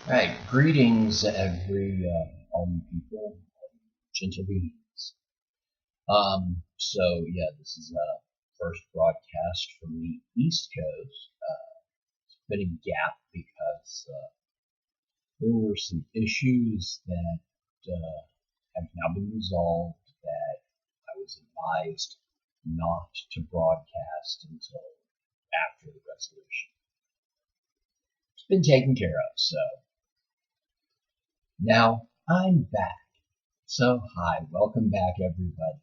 Right, greetings, all you people, gentle beings. This is first broadcast from the East Coast. It's been a gap because there were some issues that have now been resolved that I was advised not to broadcast until after the resolution. It's been taken care of, so now I'm back. So, hi, welcome back, everybody.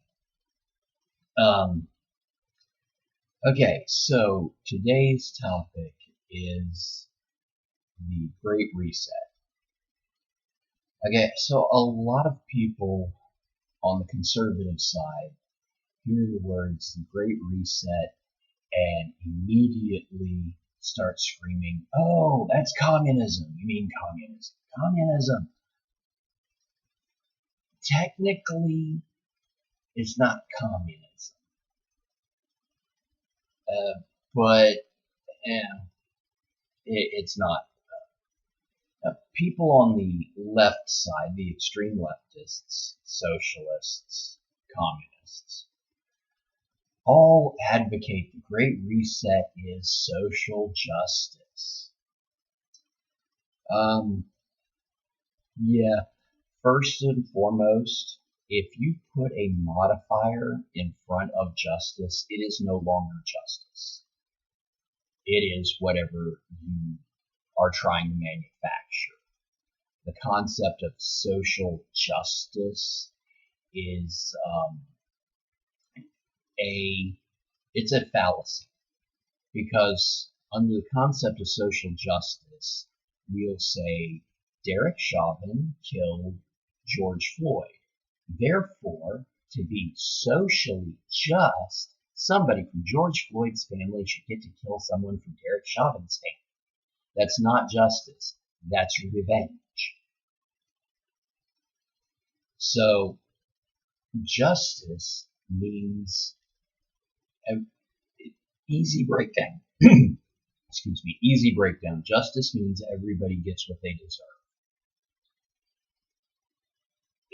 Okay, so today's topic is the Great Reset. Okay, so a lot of people on the conservative side hear the words the Great Reset and immediately start screaming, "Oh, that's communism. You mean communism? Communism." Technically, it's not communism. But it's not. People on the left side, the extreme leftists, socialists, communists, all advocate the Great Reset is social justice. First and foremost, if you put a modifier in front of justice, it is no longer justice. It is whatever you are trying to manufacture. The concept of social justice is it's a fallacy, because under the concept of social justice, we'll say Derek Chauvin killed George Floyd. Therefore, to be socially just, somebody from George Floyd's family should get to kill someone from Derek Chauvin's family. That's not justice. That's revenge. So, justice means easy breakdown. Excuse me, easy breakdown. Justice means everybody gets what they deserve.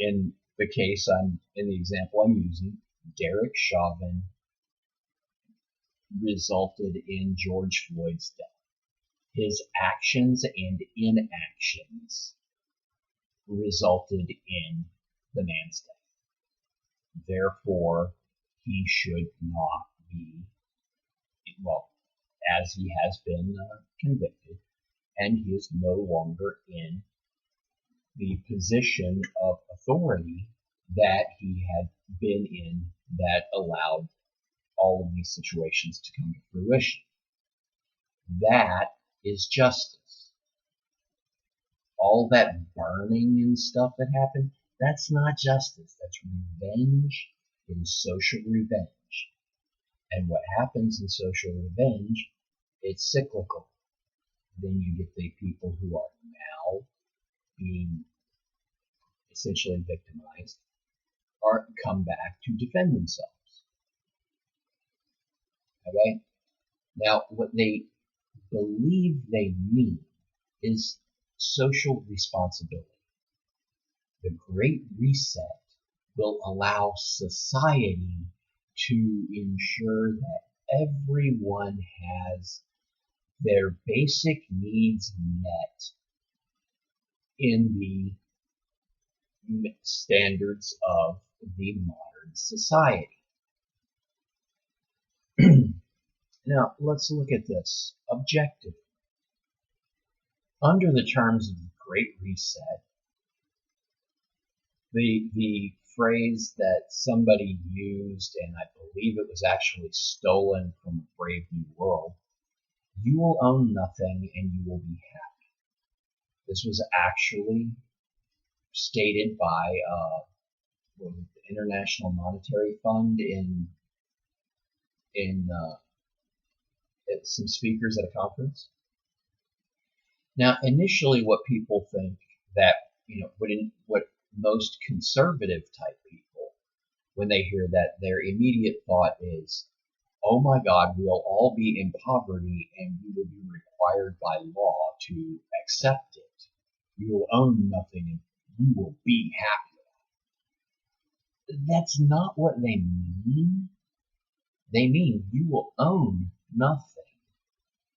In the example I'm using, Derek Chauvin resulted in George Floyd's death. His actions and inactions resulted in the man's death. Therefore, he should not be, as he has been convicted, and he is no longer in the position of authority that he had been in that allowed all of these situations to come to fruition. That is justice. All that burning and stuff that happened, that's not justice. That's revenge. It is social revenge. And what happens in social revenge, it's cyclical. Then you get the people who are now being essentially victimized or come back to defend themselves. Okay? Now, what they believe they mean is social responsibility. The Great Reset will allow society to ensure that everyone has their basic needs met in the standards of the modern society. Now, let's look at this objectively. Under the terms of the Great Reset, the phrase that somebody used, and I believe it was actually stolen from A Brave New World, you will own nothing and you will be happy. This was actually stated by the International Monetary Fund in some speakers at a conference. Now, initially, what people think that what most conservative type people, when they hear that, their immediate thought is, "Oh my God, we'll all be in poverty and we will be required by law to accept it." You will own nothing and you will be happy. That's not what they mean. They mean you will own nothing.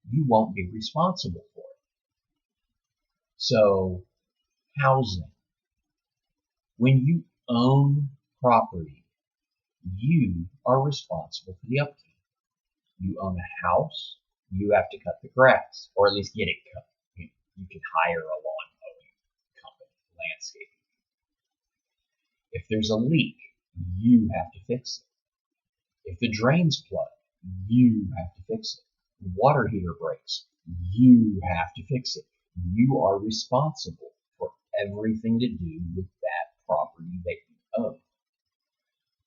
You won't be responsible for it. So, housing. When you own property, you are responsible for the upkeep. You own a house, you have to cut the grass, or at least get it cut. You can hire a lawn mowing company, landscaping. If there's a leak, you have to fix it. If the drains plug, you have to fix it. The water heater breaks, you have to fix it. You are responsible for everything to do with that property that you own.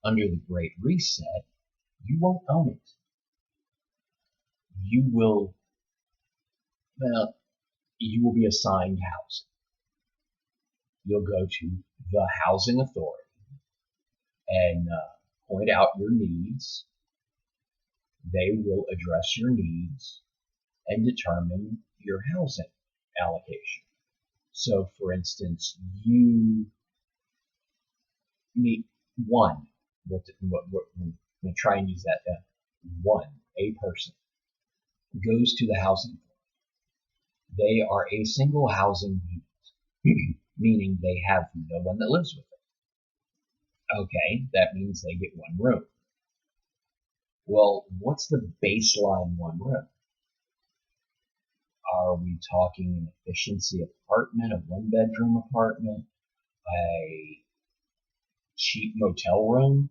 Under the Great Reset, you won't own it. You will be assigned housing. You'll go to the housing authority and point out your needs. They will address your needs and determine your housing allocation. So, for instance, you meet one. I'm going to try and use that. A person goes to the housing authority. They are a single housing unit, meaning they have no one that lives with them. Okay, that means they get one room. Well, what's the baseline one room? Are we talking an efficiency apartment, a one-bedroom apartment, a cheap motel room?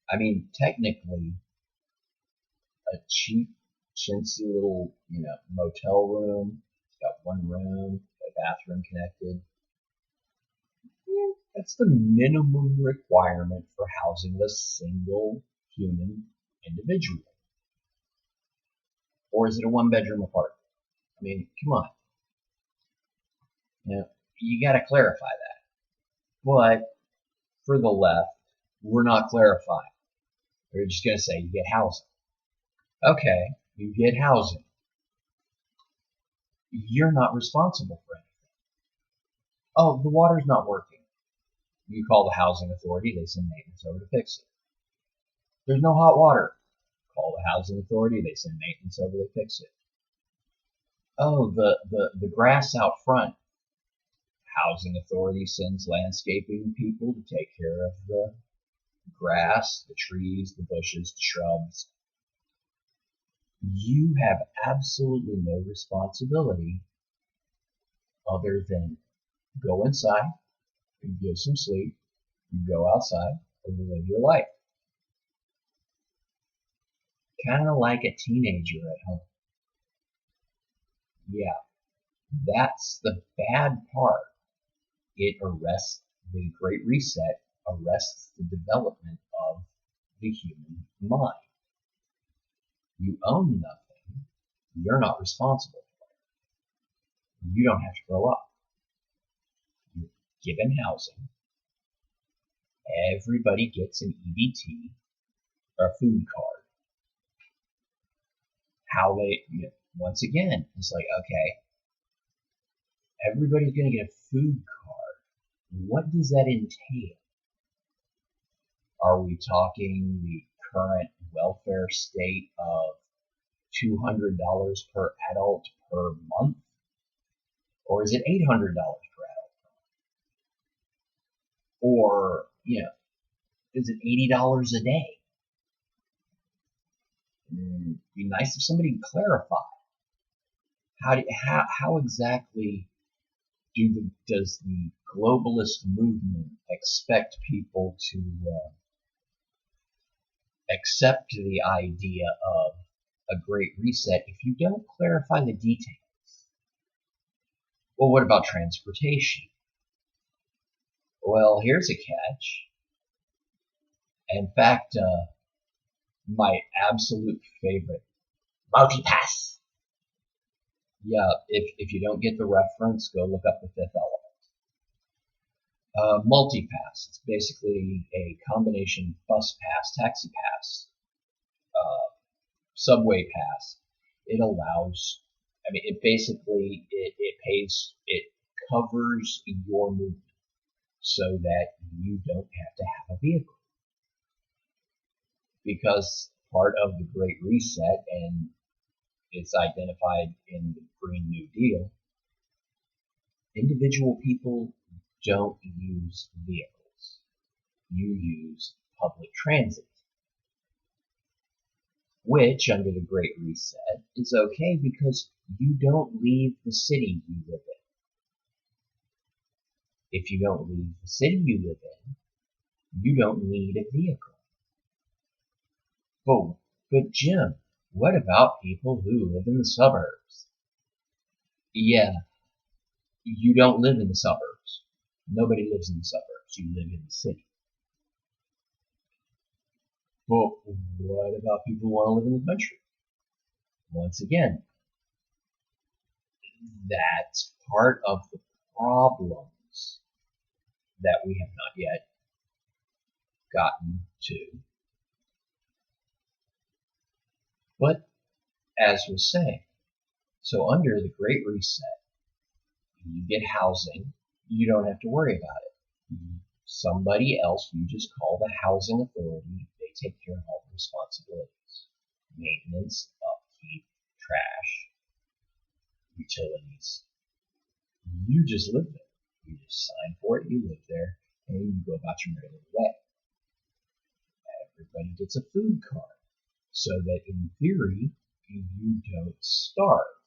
I mean, technically, a cheap, chintzy little, motel room. It's got one room, a bathroom connected. That's the minimum requirement for housing a single human individual. Or is it a one-bedroom apartment? I mean, come on. You got to clarify that. But for the left, we're not clarifying. We're just going to say you get housing. Okay, you get housing. You're not responsible for anything. Oh, the water's not working. You call the housing authority, they send maintenance over to fix it. There's no hot water. Call the housing authority, they send maintenance over to fix it. Oh, the grass out front. Housing authority sends landscaping people to take care of the grass, the trees, the bushes, the shrubs. You have absolutely no responsibility other than go inside, and get some sleep, and go outside, and live your life. Kind of like a teenager at home. Yeah, that's the bad part. It arrests the Great Reset, arrests the development of the human mind. You own nothing. You're not responsible for it. You don't have to grow up. You're given housing. Everybody gets an EBT, or a food card. How they, once again, it's like, okay, everybody's going to get a food card. What does that entail? Are we talking the current welfare state of $200 per adult per month? Or is it $800 per adult per month? Or, is it $80 a day? It'd be nice if somebody could clarify. How exactly does the globalist movement expect people to accept the idea of a Great Reset if you don't clarify the details? Well, what about transportation? Well, here's a catch. In fact, my absolute favorite, multipass. Yeah, if you don't get the reference, go look up The Fifth Element. Multipass. It's basically a combination bus pass, taxi pass, subway pass. It allows, it basically, it covers your movement so that you don't have to have a vehicle. Because part of the Great Reset, and it's identified in the Green New Deal, individual people don't use vehicles. You use public transit, which under the Great Reset is okay because you don't leave the city you live in. If you don't leave the city you live in, you don't need a vehicle. But Jim, what about people who live in the suburbs? Yeah, you don't live in the suburbs. Nobody lives in the suburbs. You live in the city. But what about people who want to live in the country? Once again, that's part of the problems that we have not yet gotten to. But as was saying, so under the Great Reset, you get housing, you don't have to worry about it. Somebody else, you just call the housing authority, they take care of all the responsibilities. Maintenance, upkeep, trash, utilities. You just live there. You just sign for it, you live there, and you go about your merry little way. Everybody gets a food card, so that in theory, you don't starve.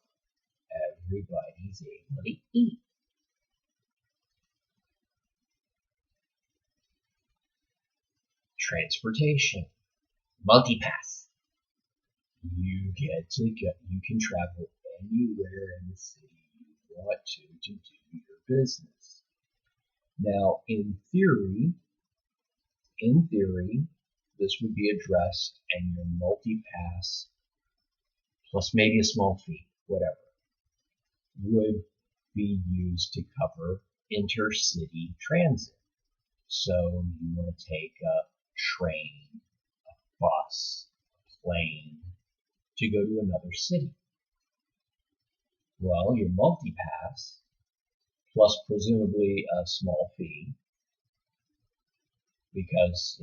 Everybody's able to eat. Transportation, multipass. You can travel anywhere in the city you want to do your business. Now, in theory, this would be addressed, and your multipass plus maybe a small fee, whatever, would be used to cover intercity transit. So you want to take a train, a bus, a plane to go to another city. Well, your multipass plus presumably a small fee, because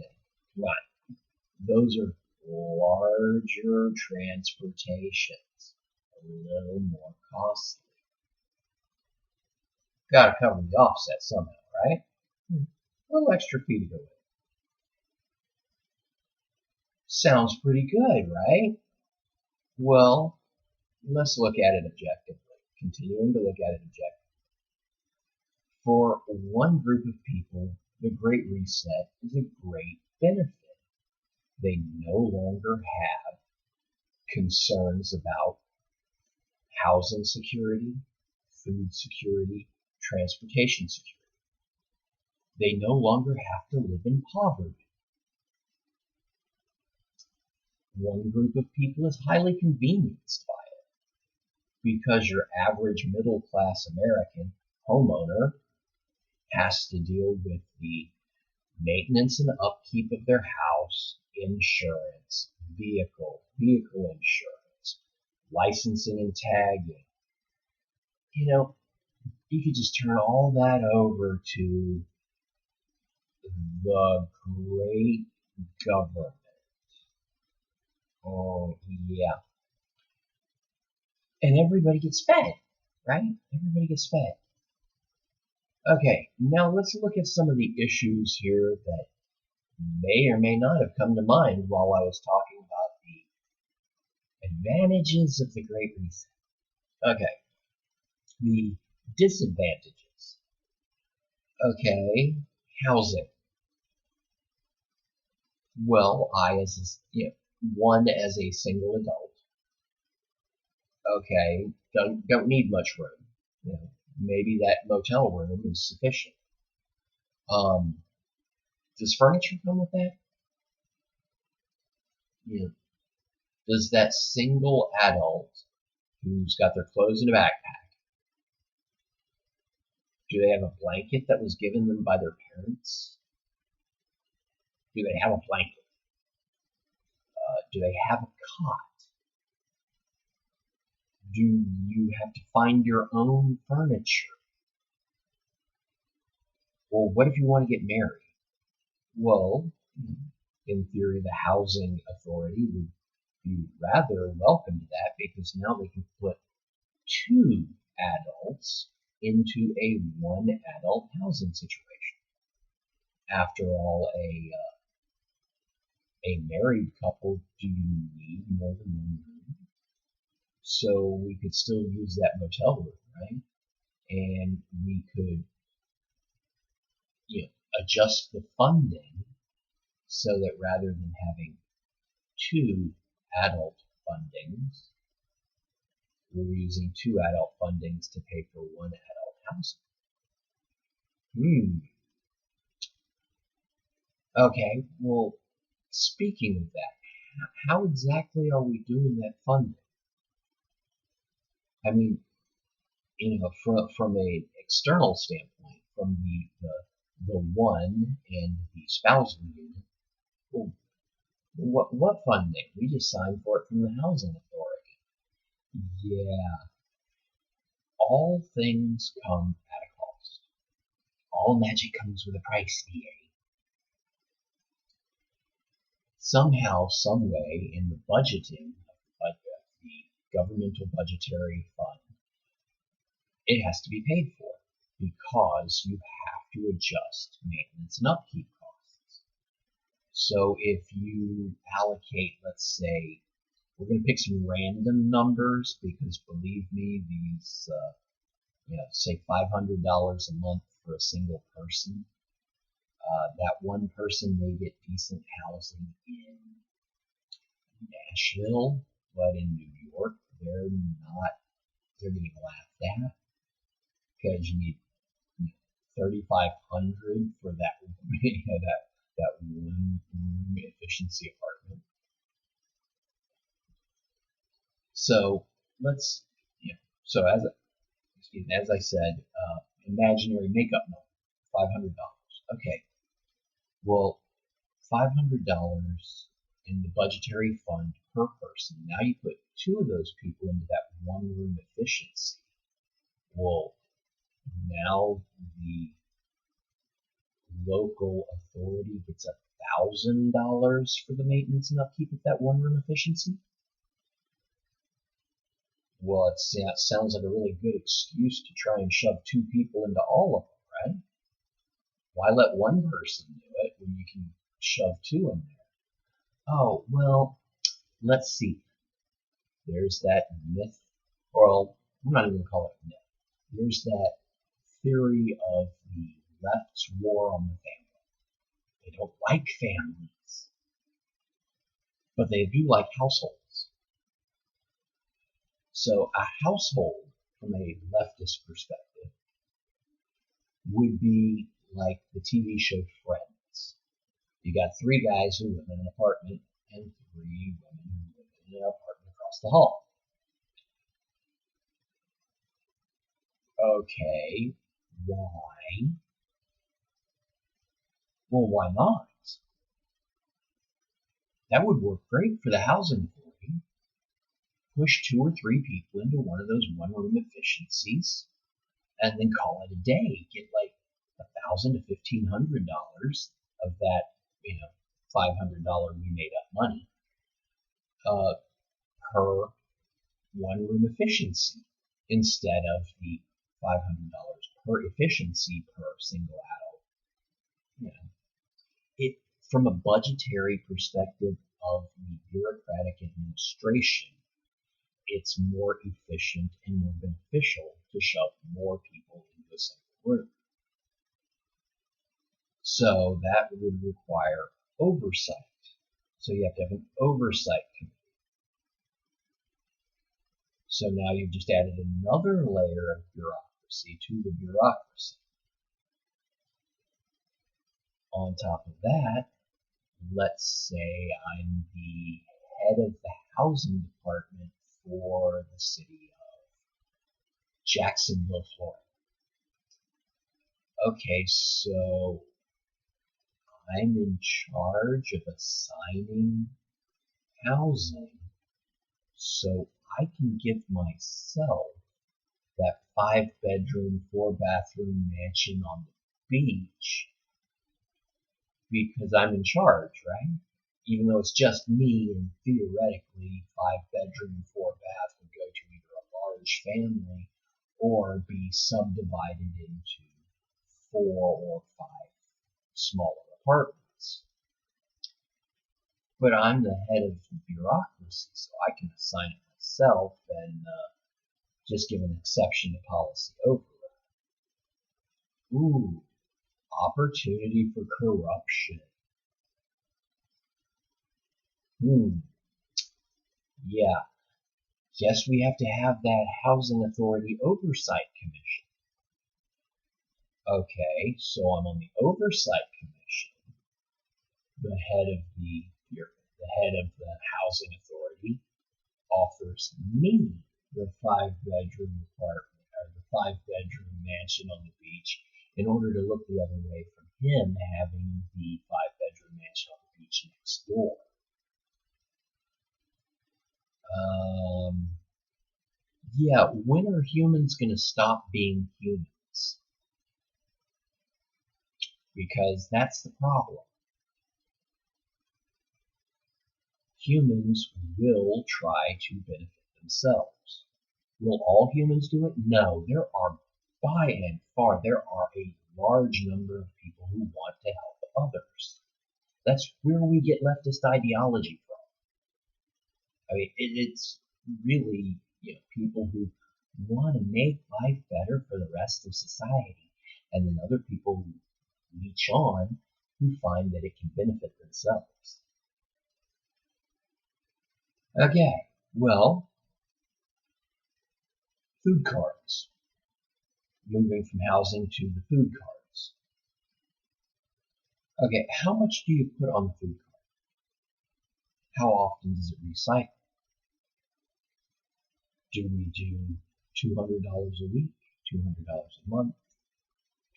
those are larger transportations, a little more costly. Got to cover the offset somehow, right? A little extra fee to go with. Sounds pretty good, right? Well, let's look at it objectively. Continuing to look at it objectively. For one group of people, the Great Reset is a great benefit. They no longer have concerns about housing security, food security, transportation security. They no longer have to live in poverty. One group of people is highly convenienced by it because your average middle class American homeowner has to deal with the maintenance and upkeep of their house, insurance, vehicle insurance, licensing and tagging. You could just turn all that over to the great government. Oh, yeah. And everybody gets fed, right? Everybody gets fed. Okay, now let's look at some of the issues here that may or may not have come to mind while I was talking about the advantages of the Great Reset. Okay, the disadvantages. Okay, housing. Well, as a single adult, okay, don't need much room. Maybe that motel room is sufficient. Does furniture come with that? Does that single adult who's got their clothes in a backpack, do they have a blanket that was given them by their parents? Do they have a blanket? Do they have a cot? Do you have to find your own furniture? Well, what if you want to get married? Well, in theory, the housing authority would be rather welcome to that because now they can put two adults into a one adult housing situation. After all, a married couple, do you need more than one room? So we could still use that motel room, right? And we could, adjust the funding so that rather than having two adult fundings, we're using two adult fundings to pay for one adult housing. Okay, well, speaking of that, how exactly are we doing that funding? I mean, from a external standpoint, from the one and the spousal unit, well, what funding? We just signed for it from the housing authority. Yeah, all things come at a cost. All magic comes with a price, DA. Somehow, some way, in the budgeting of the governmental budgetary fund, it has to be paid for because you have to adjust maintenance and upkeep costs. So if you allocate, let's say, we're going to pick some random numbers because believe me, these, say $500 a month for a single person. That one person may get decent housing in Nashville, but in New York, they're getting laughed at because you need $3,500 for that, that one room efficiency apartment. So so as I said, imaginary makeup number, $500. Okay. Well, $500 in the budgetary fund per person. Now you put two of those people into that one room efficiency. Well, now the local authority gets $1,000 for the maintenance and upkeep of that one room efficiency. Well, it sounds like a really good excuse to try and shove two people into all of them, right? Why let one person do it when you can shove two in there? Oh, well, let's see. There's that myth, or I'm not even going to call it a myth. There's that theory of the left's war on the family. They don't like families, but they do like households. So a household, from a leftist perspective, would be like the TV show Friends. You got three guys who live in an apartment and three women who live in an apartment across the hall. Okay, why? Well, why not? That would work great for the housing authority. Push two or three people into one of those one-room efficiencies, and then call it a day. Get like $1,000 to $1,500 of that, $500 we made up money per one-room efficiency instead of the $500 per efficiency per single adult. It from a budgetary perspective of the bureaucratic administration, it's more efficient and more beneficial to shove more people into a single room. So that would require oversight. So you have to have an oversight committee. So now you've just added another layer of bureaucracy to the bureaucracy. On top of that, let's say I'm the head of the housing department for the city of Jacksonville, Florida. Okay, so I'm in charge of assigning housing, so I can give myself that 5-bedroom, 4-bathroom mansion on the beach because I'm in charge, right? Even though it's just me, and theoretically 5-bedroom, 4-bath would go to either a large family or be subdivided into 4 or 5 smaller apartments. But I'm the head of the bureaucracy, so I can assign it myself and just give an exception to policy override. Ooh, opportunity for corruption. Yeah, guess we have to have that Housing Authority Oversight Commission. Okay, so I'm on the Oversight Commission. The head of the Housing Authority offers me the 5-bedroom apartment or the 5-bedroom mansion on the beach in order to look the other way from him having the 5-bedroom mansion on the beach next door. Yeah, when are humans going to stop being humans? Because that's the problem. Humans will try to benefit themselves. Will all humans do it? No, there are a large number of people who want to help others. That's where we get leftist ideology from. I mean, it's really, people who want to make life better for the rest of society, and then other people who leech on who find that it can benefit themselves. Okay, well, food cards. Moving from housing to the food cards. Okay, how much do you put on the food card? How often does it recycle? Do we do $200 a week, $200 a month,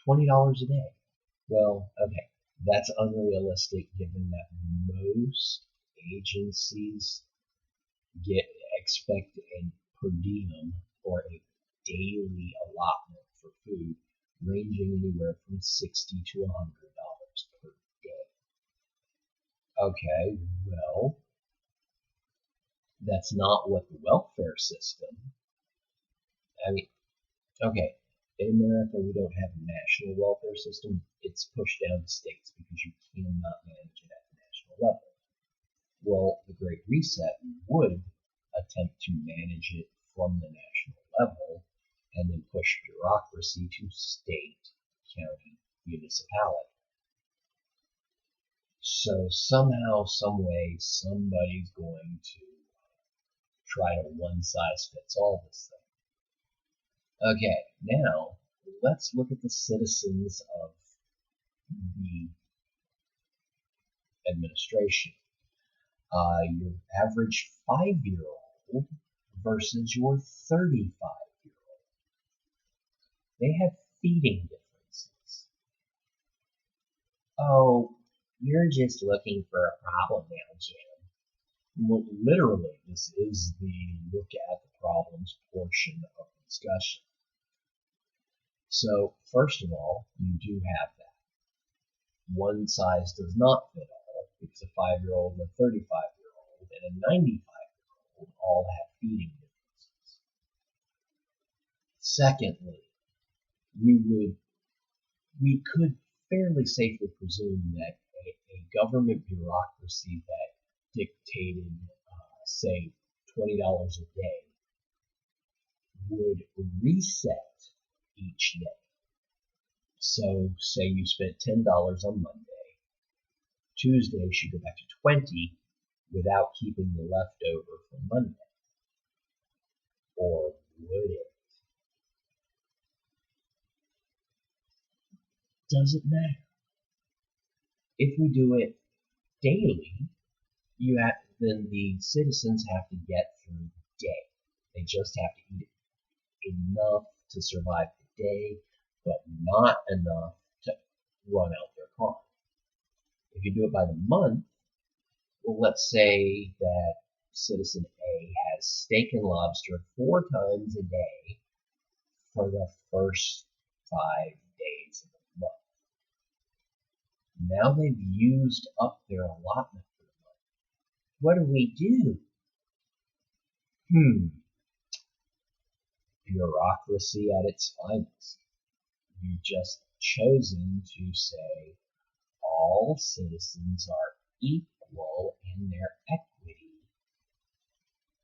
$20 a day? Well, okay, that's unrealistic given that most agencies expect a per diem or a daily allotment for food ranging anywhere from $60 to $100 per day. Okay, well, that's not what the welfare system, okay, in America we don't have a national welfare system. It's pushed down to states because you cannot manage it at the national level. Well, the Great Reset would attempt to manage it from the national level and then push bureaucracy to state, county, municipality. So somehow, some way, somebody's going to try to one-size-fits-all this thing. Okay, now let's look at the citizens of the administration. Your average 5-year-old versus your 35-year-old. They have feeding differences. Oh, you're just looking for a problem now, Jim. Well, literally, this is the look at the problems portion of the discussion. So, first of all, you do have that. One size does not fit all, because a 5-year-old and a 35-year-old and a 95-year-old all have feeding differences. Secondly, we could fairly safely presume that a government bureaucracy that dictated, say, $20 a day would reset each day. So, say you spent $10 on Monday, Tuesday should go back to $20 without keeping the leftover from Monday. Or would it? Does it matter? If we do it daily, then the citizens have to get through the day. They just have to eat enough to survive the day, but not enough to run out their car. If you do it by the month, well, let's say that citizen A has steak and lobster 4 times a day for the first 5 days of the month. Now they've used up their allotment for the month. What do we do? Bureaucracy at its finest. You've just chosen to say all citizens are equal in their equity,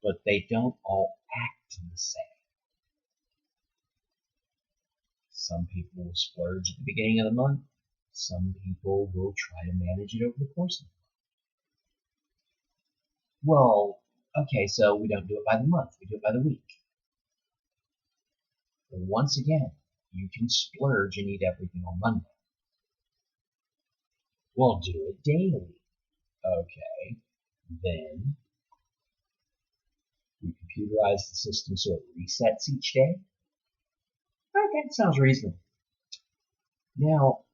but they don't all act the same. Some people will splurge at the beginning of the month. Some people will try to manage it over the course of the month. Well, okay, so we don't do it by the month, we do it by the week. Well, once again, you can splurge and eat everything on Monday. Well, do it daily. Okay, then we computerize the system so it resets each day. Okay, sounds reasonable. Now,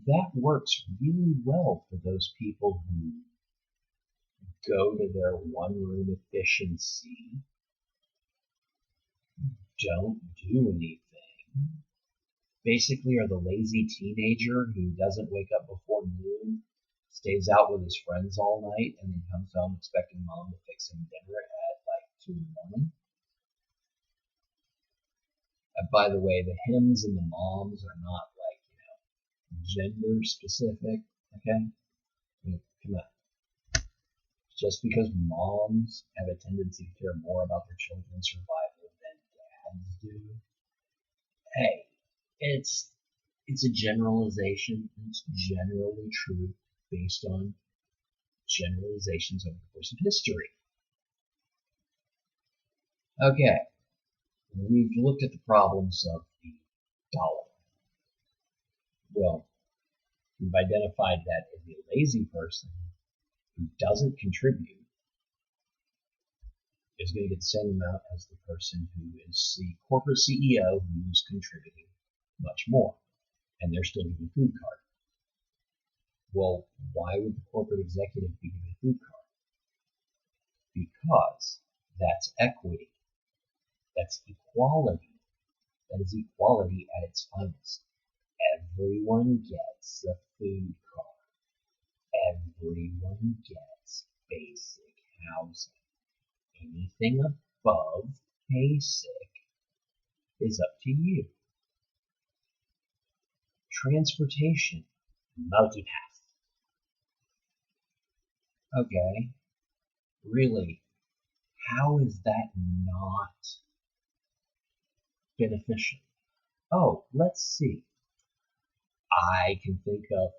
that works really well for those people who go to their one-room efficiency, don't do anything, basically are the lazy teenager who doesn't wake up before noon, stays out with his friends all night, and then comes home expecting mom to fix him dinner at like 2 in the morning. By the way, the hims and the moms are not like, gender specific, okay? I mean, come on. Just because moms have a tendency to care more about their children's survival than dads do, hey, it's a generalization. It's generally true based on generalizations over the course of history. Okay, we've looked at the problems of the dollar. Well, we've identified that the lazy person who doesn't contribute is going to get the same amount as the person who is the corporate CEO who's contributing much more, and they're still getting a food card. Well, why would the corporate executive be given a food card? Because that's equity. That's equality. That is equality at its finest. Everyone gets a food card. Everyone gets basic housing. Anything above basic is up to you. Transportation, multipath. Okay, really, how is that not beneficial? Oh, let's see. I can think of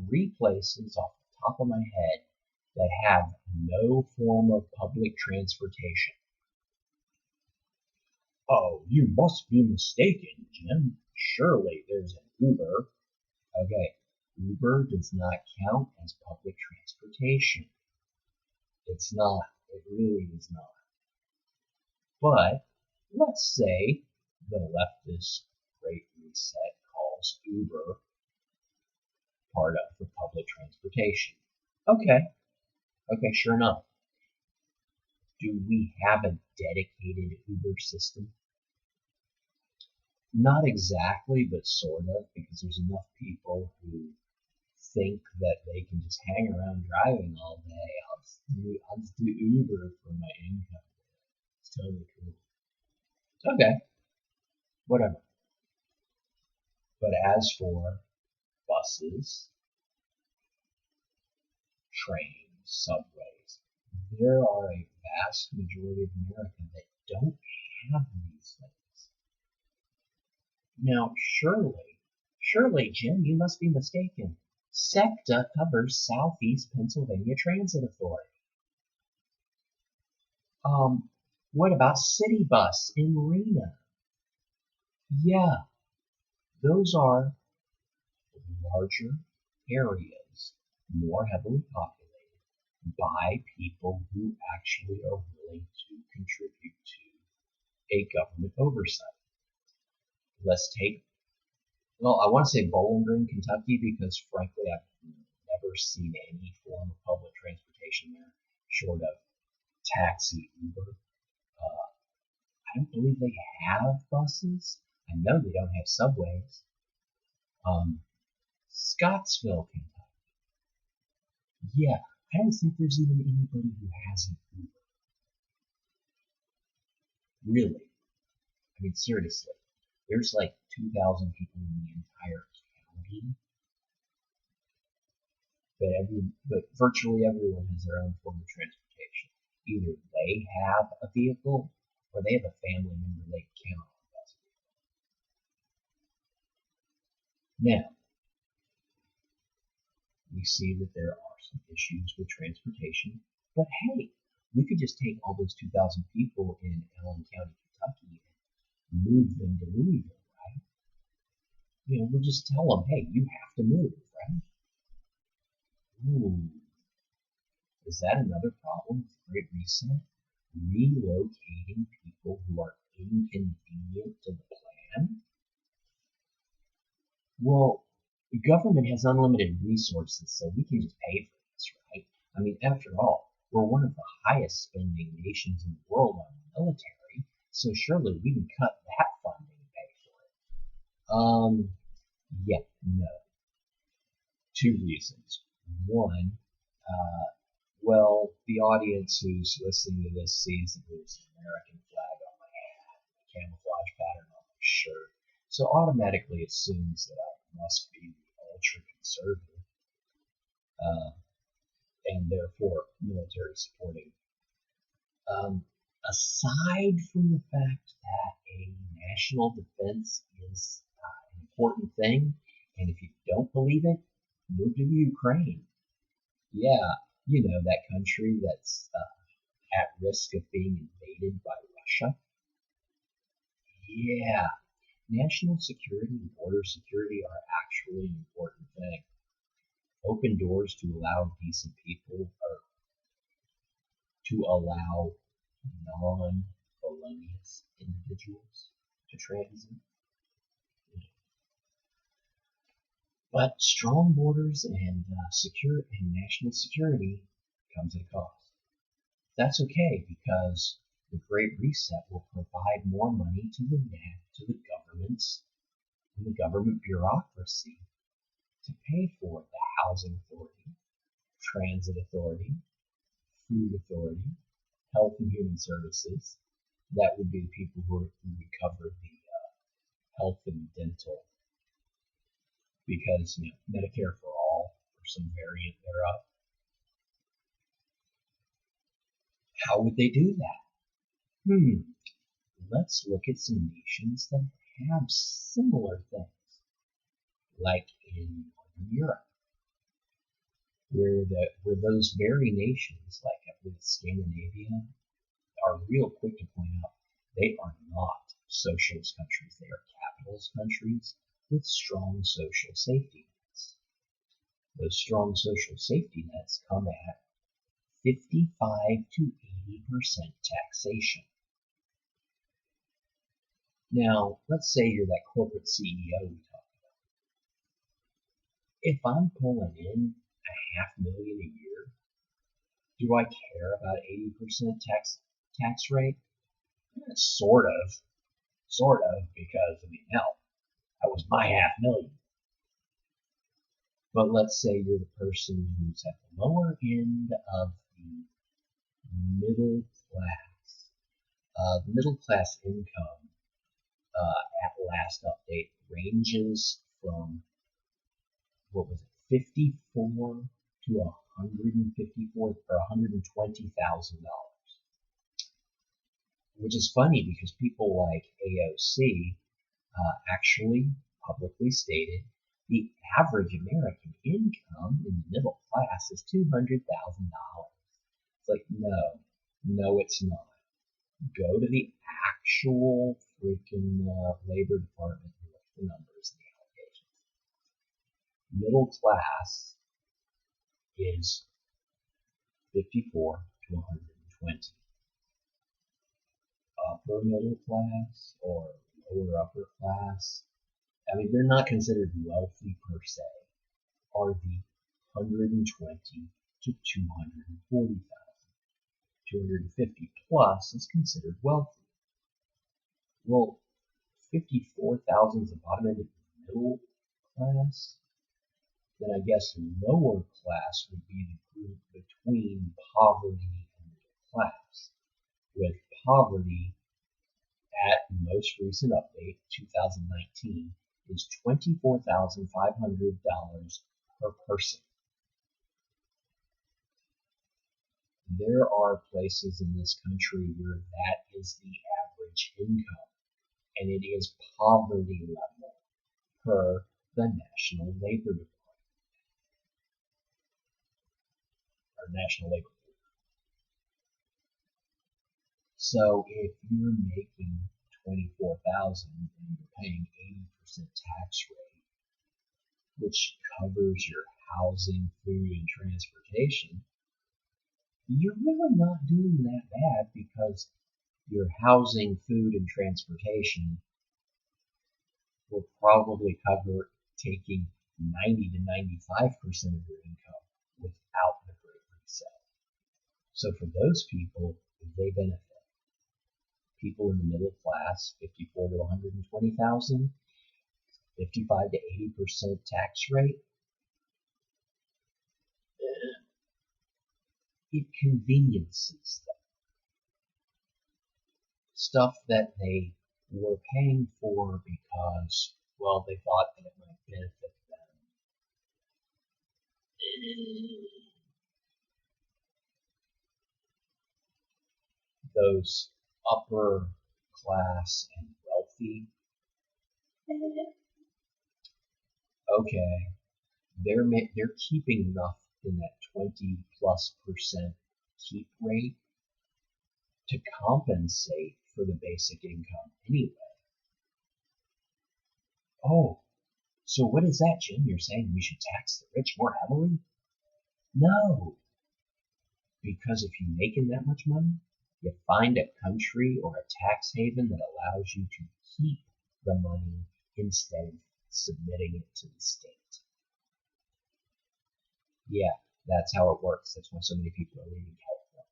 3 places off the top of my head that have no form of public transportation. Oh, you must be mistaken, Jim. Surely there's an Uber. Okay, Uber does not count as public transportation. It's not. It really is not. But let's say the leftist Great Reset calls Uber part of the public transportation. Okay, sure enough. Do we have a dedicated Uber system? Not exactly, but sort of, because there's enough people who think that they can just hang around driving all day. I'll just do Uber for my income. It's totally cool. Okay, whatever. But as for buses, trains, subways, there are a vast majority of America that don't have these things. Now, surely, Jim, you must be mistaken. SEPTA covers Southeast Pennsylvania Transit Authority. What about City Bus in Reno? Yeah, those are larger areas, more heavily populated by people who actually are willing to contribute to a government oversight. Let's take, I want to say Bowling Green, Kentucky, because frankly I've never seen any form of public transportation there short of taxi, Uber. I don't believe they have buses. I know they don't have subways. Scottsville, Kentucky. Yeah, I don't think there's even anybody who hasn't Uber. Really. I mean, seriously. There's like 2,000 people in the entire county, but virtually everyone has their own form of transportation. Either they have a vehicle or they have a family member they count on. Now, we see that there are some issues with transportation, but hey, we could just take all those 2,000 people in Allen County, Kentucky, and move them to Louisville, right? We'll just tell them, hey, you have to move, right? Ooh, is that another problem with Great Reset? Relocating people who are inconvenient to the plan? Well, the government has unlimited resources, so we can just pay for this, right? I mean, after all, we're one of the highest spending nations in the world on the military, so surely we can cut that funding and pay for it. Yeah, no. Two reasons. One, well, the audience who's listening to this sees that there's an American flag on my hat, a camouflage pattern on my shirt, so automatically assumes that I must be the ultra-conservative, and therefore military supporting. Aside from the fact that a national defense is an important thing, and if you don't believe it, move to the Ukraine. Yeah, that country that's at risk of being invaded by Russia. Yeah, national security and border security are actually an important thing. Open doors to allow decent people, or to allow non-felonious individuals to transit. But strong borders and national security comes at a cost. That's okay, because the Great Reset will provide more money to the governments and the government bureaucracy to pay for the housing authority, transit authority, food authority, health and human services. That would be the people who would cover the health and dental, because Medicare for all, or some variant thereof. How would they do that? Let's look at some nations that have similar things, like in Northern Europe, where those very nations, like with Scandinavia, are real quick to point out they are not socialist countries. They are capitalist countries with strong social safety nets. Those strong social safety nets come at 55 to 80% taxation. Now, let's say you're that corporate CEO we talked about. If I'm pulling in $500,000 a year, do I care about 80% tax rate? Sort of, because hell, that was my $500,000. But let's say you're the person who's at the lower end of the middle class. The middle class income at last update ranges from, 54 to $154 or $120,000. Which is funny, because people like AOC actually publicly stated the average American income in the middle class is $200,000. It's like, no, it's not. Go to the actual freaking Labor Department and look at the numbers and the allegations. Middle class is 54 to 120. Upper middle class or lower upper class, I mean, they're not considered wealthy per se, are the 120 to 240,000. 250 plus is considered wealthy. Well, 54,000 is the bottom end of the middle class. then I guess lower class would be the group between poverty and middle class, with poverty at most recent update, 2019, is $24,500 per person. There are places in this country where that is the average income, and it is poverty level per the National Labor Department, or National Labor Board. So if you're making $24,000 and you're paying 80% tax rate, which covers your housing, food, and transportation, you're really not doing that bad, because your housing, food, and transportation will probably cover taking 90 to 95% of your income without the Great Reset. So for those people, they benefit. People in the middle class, 54 to 120,000, 55 to 80% tax rate. It conveniences them. Stuff that they were paying for because, well, they thought that it might benefit them. Those upper class and wealthy, okay, they're keeping enough in that 20+% keep rate to compensate for the basic income anyway. Oh, so what is that, Jim? You're saying we should tax the rich more heavily? No, because if you're making that much money, you find a country or a tax haven that allows you to keep the money instead of submitting it to the state. Yeah, that's how it works. That's why so many people are leaving California.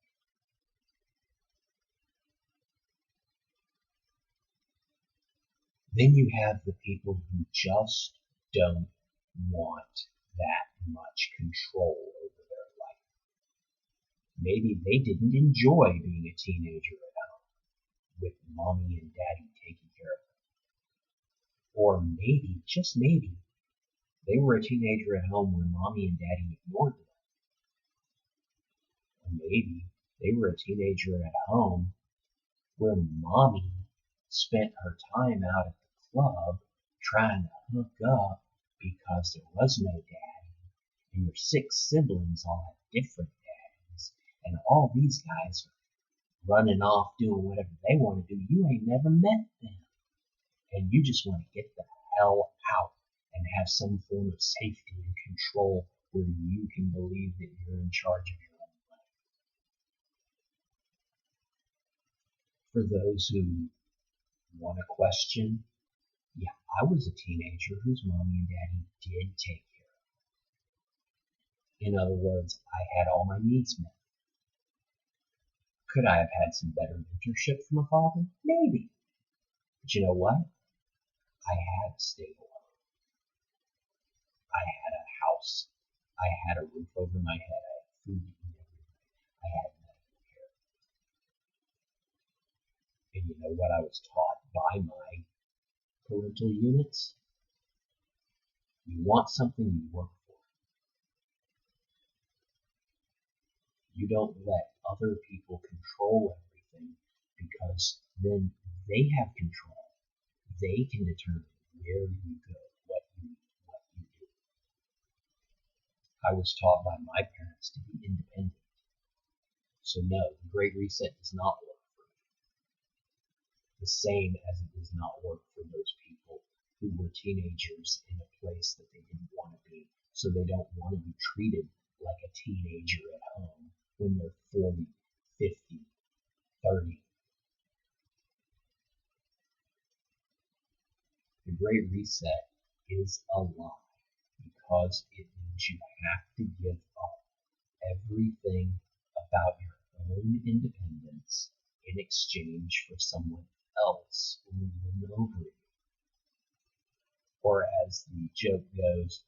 Then you have the people who just don't want that much control over their life. Maybe they didn't enjoy being a teenager at home with mommy and daddy taking care of them. Or maybe, just maybe, they were a teenager at home where mommy and daddy ignored them. Or maybe they were a teenager at home where mommy spent her time out at the club trying to hook up because there was no daddy, and your 6 siblings all have different daddies, and all these guys are running off doing whatever they want to do. You ain't never met them, and you just want to get the hell out and have some form of safety and control where you can believe that you're in charge of your own life. For those who want to question, yeah, I was a teenager whose mommy and daddy did take care of me. In other words, I had all my needs met. Could I have had some better mentorship from a father? Maybe. But you know what? I had a stable home. I had a house. I had a roof over my head. I had food to eat every day. I had medical care. And you know what I was taught by my parental units? You want something, you work for it. You don't let other people control everything, because then they have control. They can determine where you go, what you eat, what you do. I was taught by my parents to be independent. So no, the Great Reset does not work for me. The same as it does not work for those people who were teenagers in a place that they didn't want to be, so they don't want to be treated like a teenager at home when they're 40, 50, 30. The Great Reset is a lie, because it means you have to give up everything about your own independence in exchange for someone else ruling over you. Or as the joke goes,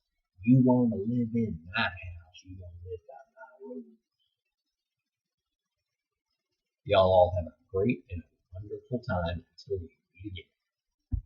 you want to live in my house, you want to live by my rules. Y'all all have a great and wonderful time until we meet again.